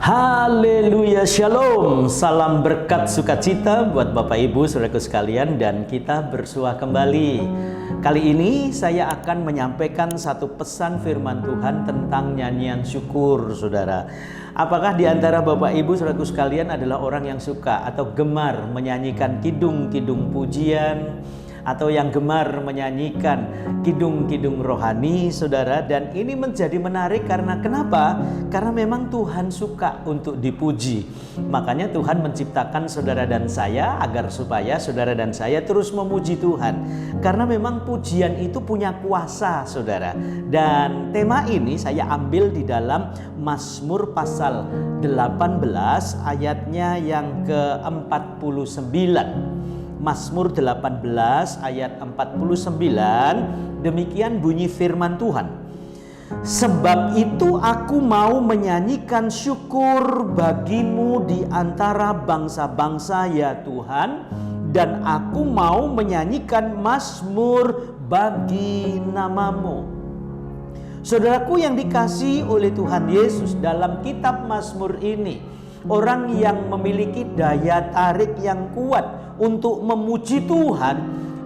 Haleluya, shalom, salam berkat sukacita buat Bapak Ibu saudaraku sekalian, dan kita bersua kembali. Kali ini saya akan menyampaikan satu pesan firman Tuhan tentang nyanyian syukur, saudara. Apakah di antara Bapak Ibu saudaraku sekalian adalah orang yang suka atau gemar menyanyikan kidung-kidung pujian, atau yang gemar menyanyikan kidung-kidung rohani, saudara? Dan ini menjadi menarik karena kenapa? Karena memang Tuhan suka untuk dipuji. Makanya Tuhan menciptakan saudara dan saya agar supaya saudara dan saya terus memuji Tuhan. Karena memang pujian itu punya kuasa, saudara. Dan tema ini saya ambil di dalam Mazmur pasal 18 ayatnya yang ke-49. Mazmur 18 ayat 49, demikian bunyi firman Tuhan. Sebab itu aku mau menyanyikan syukur bagimu di antara bangsa-bangsa ya Tuhan, dan aku mau menyanyikan mazmur bagi namamu. Saudaraku yang dikasihi oleh Tuhan Yesus, dalam kitab Mazmur ini, orang yang memiliki daya tarik yang kuat untuk memuji Tuhan,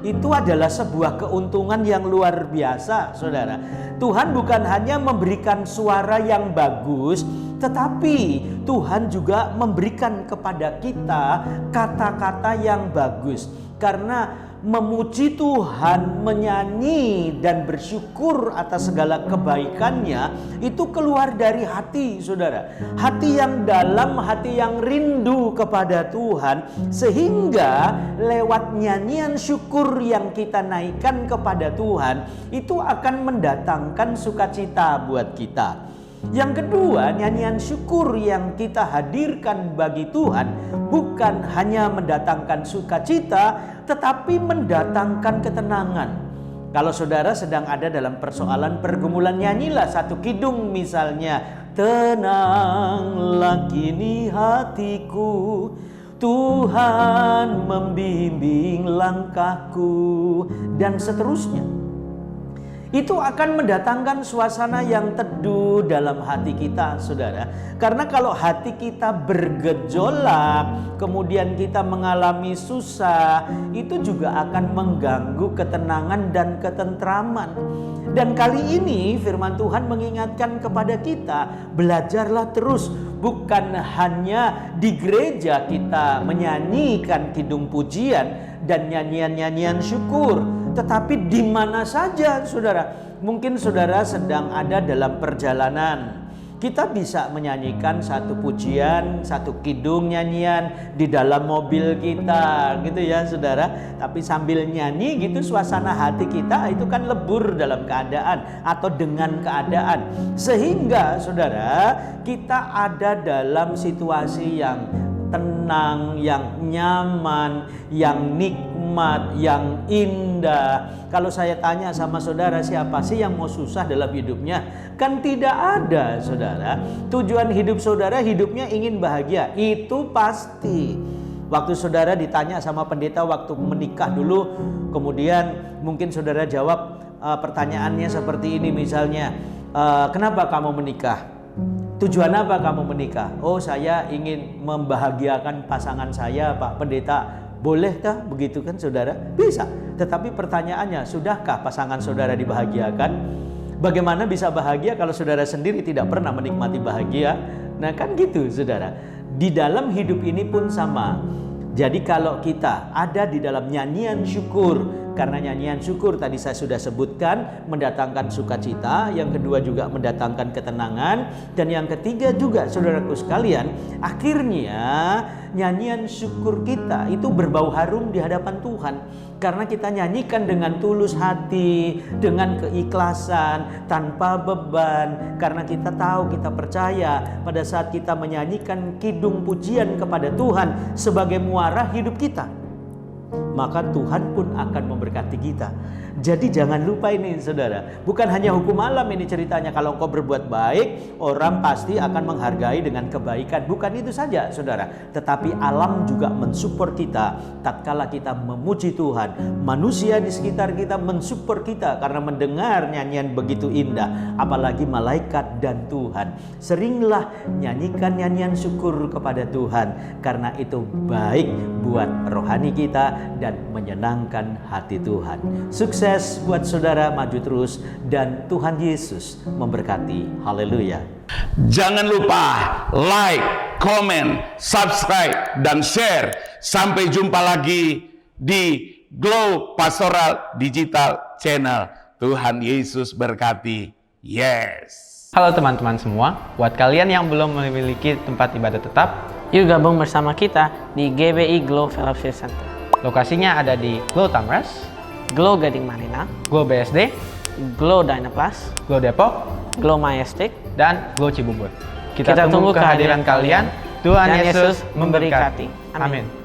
itu adalah sebuah keuntungan yang luar biasa, saudara. Tuhan bukan hanya memberikan suara yang bagus, tetapi Tuhan juga memberikan kepada kita kata-kata yang bagus. Karena memuji Tuhan, menyanyi dan bersyukur atas segala kebaikannya, itu keluar dari hati, saudara. Hati yang dalam, hati yang rindu kepada Tuhan, sehingga lewat nyanyian syukur yang kita naikkan kepada Tuhan, itu akan mendatangkan sukacita buat kita. Yang kedua, nyanyian syukur yang kita hadirkan bagi Tuhan bukan hanya mendatangkan sukacita, tetapi mendatangkan ketenangan. Kalau saudara sedang ada dalam persoalan pergumulan, nyanyilah satu kidung misalnya, tenanglah kini hatiku, Tuhan membimbing langkahku, dan seterusnya. Itu akan mendatangkan suasana yang teduh dalam hati kita, saudara. Karena kalau hati kita bergejolak, kemudian kita mengalami susah, itu juga akan mengganggu ketenangan dan ketentraman. Dan kali ini firman Tuhan mengingatkan kepada kita, belajarlah terus. Bukan hanya di gereja kita menyanyikan kidung pujian dan nyanyian-nyanyian syukur, tetapi di mana saja, saudara. Mungkin saudara sedang ada dalam perjalanan, kita bisa menyanyikan satu pujian, satu kidung nyanyian di dalam mobil kita, gitu ya, saudara. Tapi sambil nyanyi gitu, suasana hati kita itu kan lebur dalam keadaan atau dengan keadaan, sehingga saudara kita ada dalam situasi yang tenang, yang nyaman, yang nikmat, yang indah. Kalau saya tanya sama saudara, siapa sih yang mau susah dalam hidupnya? Kan tidak ada, saudara. Tujuan hidup saudara, hidupnya ingin bahagia, itu pasti. Waktu saudara ditanya sama pendeta waktu menikah dulu, kemudian mungkin saudara jawab pertanyaannya seperti ini misalnya, kenapa kamu menikah? Tujuan apa kamu menikah? Oh, saya ingin membahagiakan pasangan saya, Pak Pendeta. Bolehkah begitu kan, saudara? Bisa. Tetapi pertanyaannya, sudahkah pasangan saudara dibahagiakan? Bagaimana bisa bahagia kalau saudara sendiri tidak pernah menikmati bahagia? Nah kan gitu, saudara. Di dalam hidup ini pun sama. Jadi kalau kita ada di dalam nyanyian syukur, karena nyanyian syukur tadi saya sudah sebutkan mendatangkan sukacita, yang kedua juga mendatangkan ketenangan, dan yang ketiga juga, saudaraku sekalian, akhirnya nyanyian syukur kita itu berbau harum di hadapan Tuhan. Karena kita nyanyikan dengan tulus hati, dengan keikhlasan, tanpa beban. Karena kita tahu, kita percaya pada saat kita menyanyikan kidung pujian kepada Tuhan sebagai muara hidup kita, maka Tuhan pun akan memberkati kita. Jadi jangan lupa ini saudara, bukan hanya hukum alam ini ceritanya. Kalau engkau berbuat baik, orang pasti akan menghargai dengan kebaikan. Bukan itu saja saudara, tetapi alam juga mensupport kita tatkala kita memuji Tuhan. Manusia di sekitar kita mensupport kita karena mendengar nyanyian begitu indah. Apalagi malaikat dan Tuhan. Seringlah nyanyikan nyanyian syukur kepada Tuhan, karena itu baik buat rohani kita dan menyenangkan hati Tuhan. Sukses buat saudara, maju terus, dan Tuhan Yesus memberkati. Haleluya. Jangan lupa like, comment, subscribe, dan share. Sampai jumpa lagi di Glow Pastoral Digital Channel. Tuhan Yesus berkati. Yes. Halo teman-teman semua, buat kalian yang belum memiliki tempat ibadah tetap, yuk gabung bersama kita di GBI Glow Fellowship Center. lokasinya ada di Glow Tamres, Glow Gading Marina, Glow BSD, Glow Dynaplus, Glow Depok, Glow Majestic, dan Glow Cibubur. Kita tunggu kehadiran kalian. Tuhan Dan Yesus Yesus memberkati. memberkati. Amin. Amin.